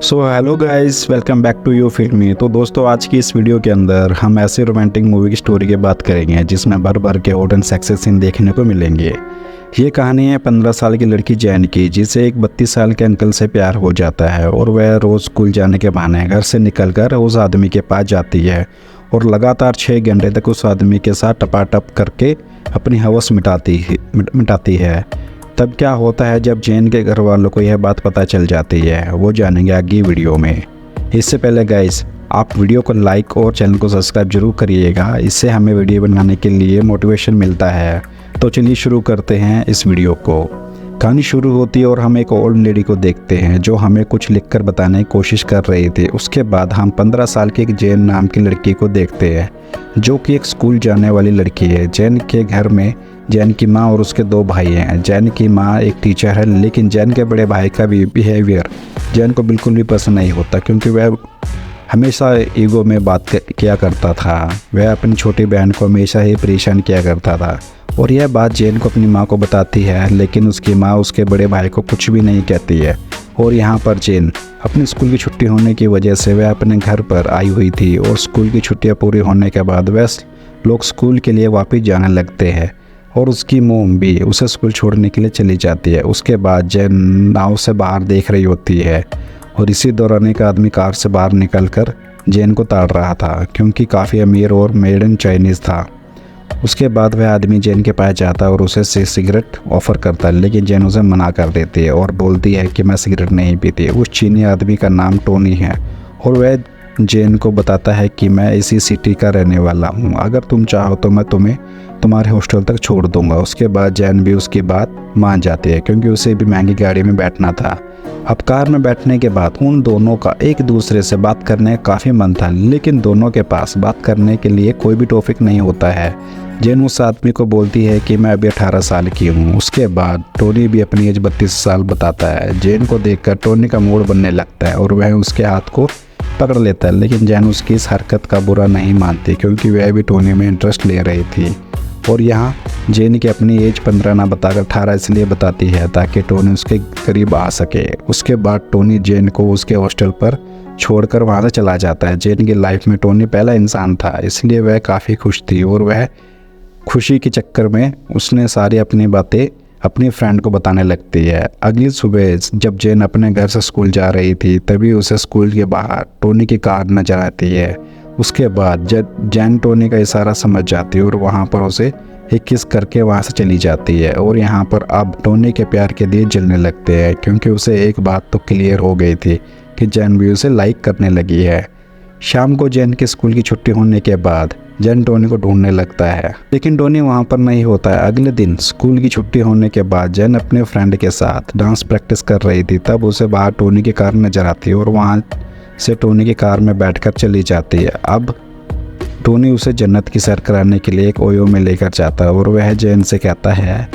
So hello guys, welcome back to you फिल्मी। तो दोस्तों, आज की इस वीडियो के अंदर हम ऐसे रोमांटिक मूवी की स्टोरी की बात करेंगे जिसमें भर भर के हॉट एंड सेक्सी सीन देखने को मिलेंगे। ये कहानी है 15 साल की लड़की जैन की, जिसे एक 32 साल के अंकल से प्यार हो जाता है और वह रोज़ स्कूल जाने के बहाने घर से निकलकर उस आदमी के पास जाती है और लगातार 6 घंटे तक उस आदमी के साथ टपाटप करके अपनी हवस मिटाती है। तब क्या होता है जब जैन के घर वालों को यह बात पता चल जाती है, वो जानेंगे आगे वीडियो में। इससे पहले गाइस, आप वीडियो को लाइक और चैनल को सब्सक्राइब जरूर करिएगा, इससे हमें वीडियो बनाने के लिए मोटिवेशन मिलता है। तो चलिए शुरू करते हैं इस वीडियो को। कहानी शुरू होती है और हम एक ओल्ड लेडी को देखते हैं जो हमें कुछ लिखकर बताने की कोशिश कर रही थी। उसके बाद हम 15 साल की एक जैन नाम की लड़की को देखते हैं जो कि एक स्कूल जाने वाली लड़की है। जैन के घर में जैन की माँ और उसके 2 भाई हैं। जैन की माँ एक टीचर है, लेकिन जैन के बड़े भाई का बिहेवियर जैन को बिल्कुल भी पसंद नहीं होता, क्योंकि वह हमेशा ईगो में बात किया करता था। वह अपनी छोटी बहन को हमेशा ही परेशान किया करता था और यह बात जैन को अपनी माँ को बताती है, लेकिन उसकी माँ उसके बड़े भाई को कुछ भी नहीं कहती है। और यहाँ पर जैन अपनी स्कूल की छुट्टी होने की वजह से वह अपने घर पर आई हुई थी और स्कूल की छुट्टियाँ पूरी होने के बाद वह लोग स्कूल के लिए वापस जाने लगते हैं और उसकी मोम भी उसे स्कूल छोड़ने के लिए चली जाती है। उसके बाद जैन नाव से बाहर देख रही होती है और इसी दौरान एक आदमी कार से बाहर निकलकर जैन को ताड़ रहा था, क्योंकि काफ़ी अमीर और मेड इन चाइनीज़ था। उसके बाद वह आदमी जैन के पास जाता है और उसे सिगरेट ऑफ़र करता है, लेकिन जैन उसे मना कर देती है और बोलती है कि मैं सिगरेट नहीं पीती। उस चीनी आदमी का नाम टोनी है और वह जैन को बताता है कि मैं इसी सिटी का रहने वाला हूँ, अगर तुम चाहो तो मैं तुम्हें तुम्हारे हॉस्टल तक छोड़ दूंगा। उसके बाद जैन भी उसकी बात मान जाती है, क्योंकि उसे भी महंगी गाड़ी में बैठना था। अब कार में बैठने के बाद उन दोनों का एक दूसरे से बात करने का काफ़ी मन था, लेकिन दोनों के पास बात करने के लिए कोई भी टॉपिक नहीं होता है। जैन उस आदमी को बोलती है कि मैं अभी 18 साल की हूँ। उसके बाद टोनी भी अपनी एज 32 साल बताता है। जैन को देखकर टोनी का मूड बनने लगता है और वह उसके हाथ को पकड़ लेता है, लेकिन जैन उसकी इस हरकत का बुरा नहीं मानती, क्योंकि वह भी टोनी में इंटरेस्ट ले रही थी। और यहाँ जैन की अपनी एज 15 ना बताकर 18 इसलिए बताती है ताकि टोनी उसके करीब आ सके। उसके बाद टोनी जैन को उसके हॉस्टल पर छोड़कर वहाँ से चला जाता है। जैन की लाइफ में टोनी पहला इंसान था, इसलिए वह काफ़ी खुश थी और वह खुशी के चक्कर में उसने सारी अपनी बातें अपनी फ्रेंड को बताने लगती है। अगली सुबह जब जैन अपने घर से स्कूल जा रही थी, तभी उसे स्कूल के बाहर टोनी की कार नजर आती है। उसके बाद जैन टोनी का इशारा समझ जाती है और वहाँ पर उसे एक किस करके वहाँ से चली जाती है। और यहाँ पर अब टोनी के प्यार के दिए जलने लगते हैं, क्योंकि उसे एक बात तो क्लियर हो गई थी कि जैन भी उसे लाइक करने लगी है। शाम को जैन के स्कूल की छुट्टी होने के बाद जैन टोनी को ढूंढने लगता है, लेकिन टोनी वहाँ पर नहीं होता है। अगले दिन स्कूल की छुट्टी होने के बाद जैन अपने फ्रेंड के साथ डांस प्रैक्टिस कर रही थी, तब उसे बाहर टोनी की कार नजर आती है और वहाँ से टोनी की कार में बैठकर चली जाती है। अब टोनी उसे जन्नत की सैर कराने के लिए एक ओयो में लेकर जाता है और वह जैन से कहता है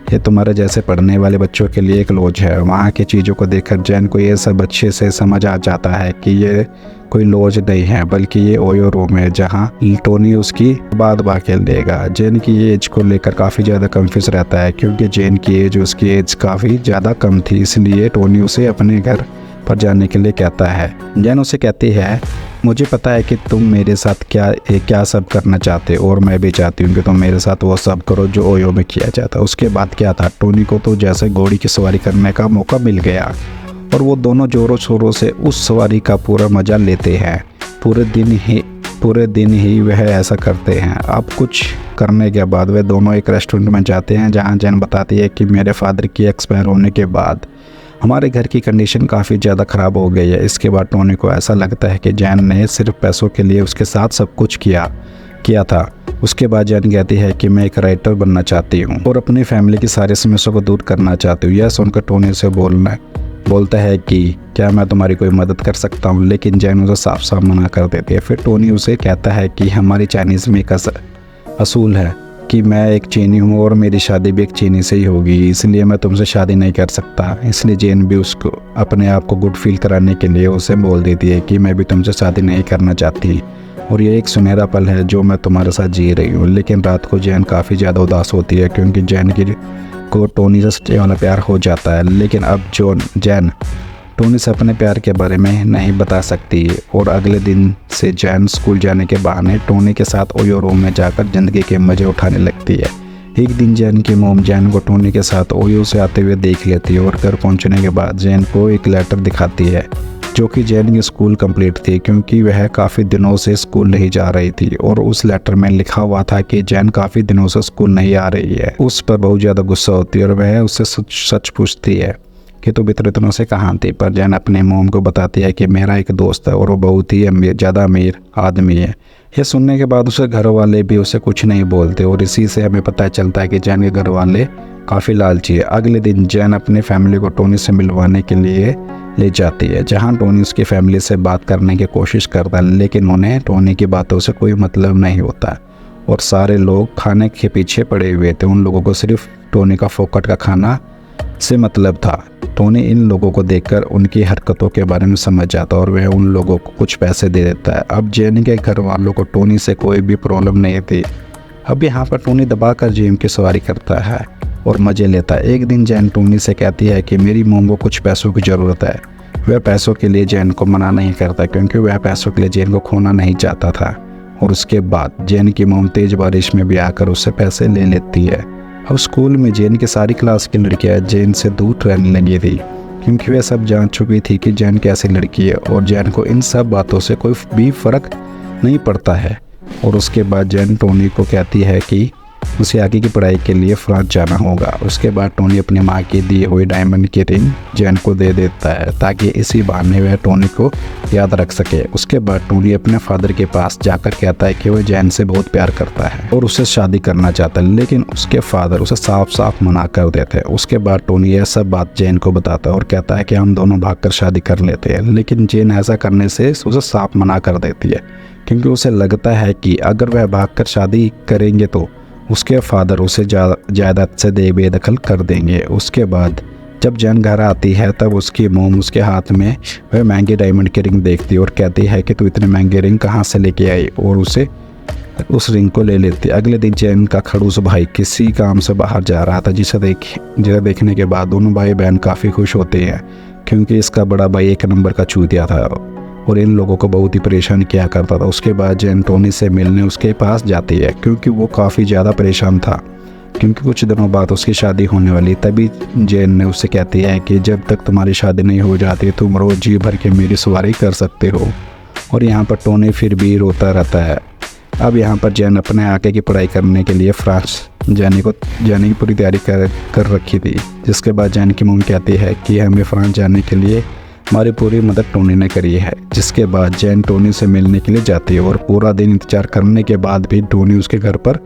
ये तुम्हारे जैसे पढ़ने वाले बच्चों के लिए एक लॉज है। वहाँ की चीज़ों को देखकर जैन को ये सब अच्छे से समझ आ जाता है कि ये कोई लॉज नहीं है, बल्कि ये ओयो रूम है जहाँ टोनी उसकी बाद खेल देगा। जैन की एज को लेकर काफ़ी ज़्यादा कंफ्यूज रहता है, क्योंकि जैन की एज उसकी एज काफ़ी ज़्यादा कम थी, इसलिए टोनी उसे अपने घर पर जाने के लिए कहता है। जैन उसे कहती है मुझे पता है कि तुम मेरे साथ क्या सब करना चाहते हो और मैं भी चाहती हूँ कि तुम मेरे साथ वो सब करो जो ओयो में किया जाता है। उसके बाद क्या था, टोनी को तो जैसे घोड़ी की सवारी करने का मौका मिल गया और वो दोनों जोरों शोरों से उस सवारी का पूरा मज़ा लेते हैं। पूरे दिन ही वह ऐसा करते हैं। अब कुछ करने के बाद वे दोनों एक रेस्टोरेंट में जाते हैं, जहाँ जैन बताती है कि मेरे फादर की एक्सपायर होने के बाद हमारे घर की कंडीशन काफ़ी ज़्यादा ख़राब हो गई है। इसके बाद टोनी को ऐसा लगता है कि जैन ने सिर्फ पैसों के लिए उसके साथ सब कुछ किया था। उसके बाद जैन कहती है कि मैं एक राइटर बनना चाहती हूँ और अपनी फैमिली की सारी समस्याओं को दूर करना चाहती हूँ। यह सुनकर टोनी से बोलता है कि क्या मैं तुम्हारी कोई मदद कर सकता हूँ, लेकिन जैन उसे साफ साफ मना कर देती है। फिर टोनी उसे कहता है कि हमारी चाइनीज़ में एक असूल है कि मैं एक चीनी हूँ और मेरी शादी भी एक चीनी से ही होगी, इसलिए मैं तुमसे शादी नहीं कर सकता। इसलिए जैन भी उसको अपने आप को गुड फील कराने के लिए उसे बोल देती है कि मैं भी तुमसे शादी नहीं करना चाहती और ये एक सुनहरा पल है जो मैं तुम्हारे साथ जी रही हूँ। लेकिन रात को जैन काफ़ी ज़्यादा उदास होती है, क्योंकि जैन को टोनी से सच्चे वाला प्यार हो जाता है। लेकिन अब जैन टोनी से अपने प्यार के बारे में नहीं बता सकती और अगले दिन से जैन स्कूल जाने के बहाने टोनी के साथ ओयो रूम में जाकर ज़िंदगी के मज़े उठाने लगती है। एक दिन जैन की मोम जैन को टोनी के साथ ओयो से आते हुए देख लेती है और घर पहुंचने के बाद जैन को एक लेटर दिखाती है जो कि जैन की स्कूल कंप्लीट थी, क्योंकि वह काफ़ी दिनों से स्कूल नहीं जा रही थी और उस लेटर में लिखा हुआ था कि जैन काफ़ी दिनों से स्कूल नहीं आ रही है। उस पर बहुत ज़्यादा गुस्सा होती है और वह उससे सच पूछती है कि तुम इतने दिनों से कहाँ थी। पर जैन अपने मोम को बताती है कि मेरा एक दोस्त है और वो बहुत ही ज़्यादा अमीर आदमी है। यह सुनने के बाद उसे घर वाले भी उसे कुछ नहीं बोलते और इसी से हमें पता चलता है कि जैन के घर वाले काफ़ी लालची है। अगले दिन जैन अपनी फैमिली को टोनी से मिलवाने के लिए ले जाती है, जहां टोनी उसकी फैमिली से बात करने की कोशिश करता है, लेकिन उन्हें टोनी की बातों से कोई मतलब नहीं होता और सारे लोग खाने के पीछे पड़े हुए थे। उन लोगों को सिर्फ टोनी का फोकट का खाना से मतलब था। टोनी इन लोगों को देखकर उनकी हरकतों के बारे में समझ जाता है और वह उन लोगों को कुछ पैसे दे देता है। अब जैन के घर वालों को टोनी से कोई भी प्रॉब्लम नहीं थी। अब यहाँ पर टोनी दबाकर जेम की सवारी करता है और मज़े लेता है। एक दिन जैन टोनी से कहती है कि मेरी मोम को कुछ पैसों की ज़रूरत है। वह पैसों के लिए जैन को मना नहीं करता क्योंकि वह पैसों के लिए जैन को खोना नहीं चाहता था। और उसके बाद जैन की मोम तेज़ बारिश में भी आकर उससे पैसे ले लेती है। अब स्कूल में जैन की सारी क्लास की लड़कियाँ जैन से दूर रहने लगी थी क्योंकि वह सब जान चुकी थी कि जैन कैसी लड़की है और जैन को इन सब बातों से कोई भी फ़र्क नहीं पड़ता है। और उसके बाद जैन टोनी को कहती है कि उसे आगे की पढ़ाई के लिए फ्रांस जाना होगा। उसके बाद टोनी अपनी माँ की दी हुई डायमंड की रिंग जैन को दे देता है ताकि इसी बहाने वह टोनी को याद रख सके। उसके बाद टोनी अपने फादर के पास जाकर कहता है कि वह जैन से बहुत प्यार करता है और उससे शादी करना चाहता है, लेकिन उसके फादर उसे साफ साफ मना कर देते हैं। उसके बाद टोनी यह सब बात जैन को बताता है और कहता है कि हम दोनों भागकर शादी कर लेते हैं, लेकिन जैन ऐसा करने से उसे साफ मना कर देती है क्योंकि उसे लगता है कि अगर वह भागकर शादी करेंगे तो उसके फादर उसे जायदाद से बेदखल कर देंगे। उसके बाद जब जैन घर आती है तब उसकी मोम उसके हाथ में वह महंगी डायमंड की रिंग देखती है और कहती है कि तू इतनी महंगी रिंग कहाँ से लेके आई, और उसे उस रिंग को ले लेती है। अगले दिन जैन का खड़ूस भाई किसी काम से बाहर जा रहा था जिसे देखने के बाद दोनों भाई बहन काफ़ी खुश होते हैं क्योंकि इसका बड़ा भाई एक नंबर का चूतिया था और इन लोगों को बहुत ही परेशान किया करता था। उसके बाद जैन टोनी से मिलने उसके पास जाती है क्योंकि वो काफ़ी ज़्यादा परेशान था क्योंकि कुछ दिनों बाद उसकी शादी होने वाली। तभी जैन ने उससे कहती है कि जब तक तुम्हारी शादी नहीं हो जाती तुम रोज़ जी भर के मेरी सवारी कर सकते हो। और यहाँ पर टोनी फिर भी रोता रहता है। अब यहाँ पर जैन अपने आगे की पढ़ाई करने के लिए फ्रांस जाने की पूरी तैयारी कर रखी थी, जिसके बाद जैन की मम्मी कहती है कि हमें फ्रांस जाने के लिए हमारी पूरी मदद टोनी ने करी है। जिसके बाद जैन टोनी से मिलने के लिए जाती है और पूरा दिन इंतजार करने के बाद भी टोनी उसके घर पर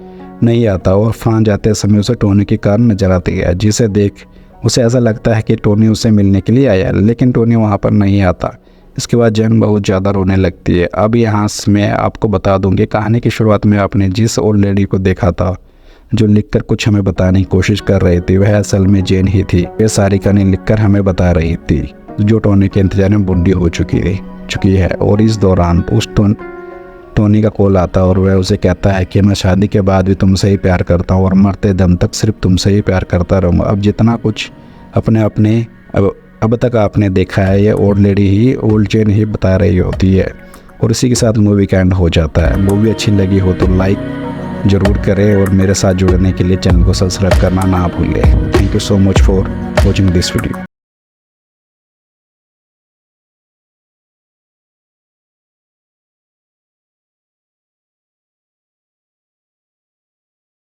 नहीं आता और फ्रांस जाते समय उसे टोनी की कार नजर आती है, जिसे देख उसे ऐसा लगता है कि टोनी उसे मिलने के लिए आया, लेकिन टोनी वहाँ पर नहीं आता। इसके बाद जैन बहुत ज़्यादा रोने लगती है। अब यहाँ मैं आपको बता दूँगी कहानी की शुरुआत में आपने जिस ओल्ड लेडी को देखा था जो लिखकर कुछ हमें बताने की कोशिश कर रही थी, वह असल में जैन ही थी। वह सारी कहानी लिखकर हमें बता रही थी जो टोनी के इंतजार में बूढ़ी हो चुकी है। और इस दौरान उस टोनी का कॉल आता है और वह उसे कहता है कि मैं शादी के बाद भी तुमसे ही प्यार करता हूँ और मरते दम तक सिर्फ तुमसे ही प्यार करता रहूँगा। अब जितना कुछ अब तक आपने देखा है ये ओल्ड जैन ही बता रही होती है। और इसी के साथ मूवी का एंड हो जाता है। मूवी अच्छी लगी हो तो लाइक ज़रूर करें और मेरे साथ जुड़ने के लिए चैनल को सब्सक्राइब करना ना भूलें। Thank you so much for watching this video.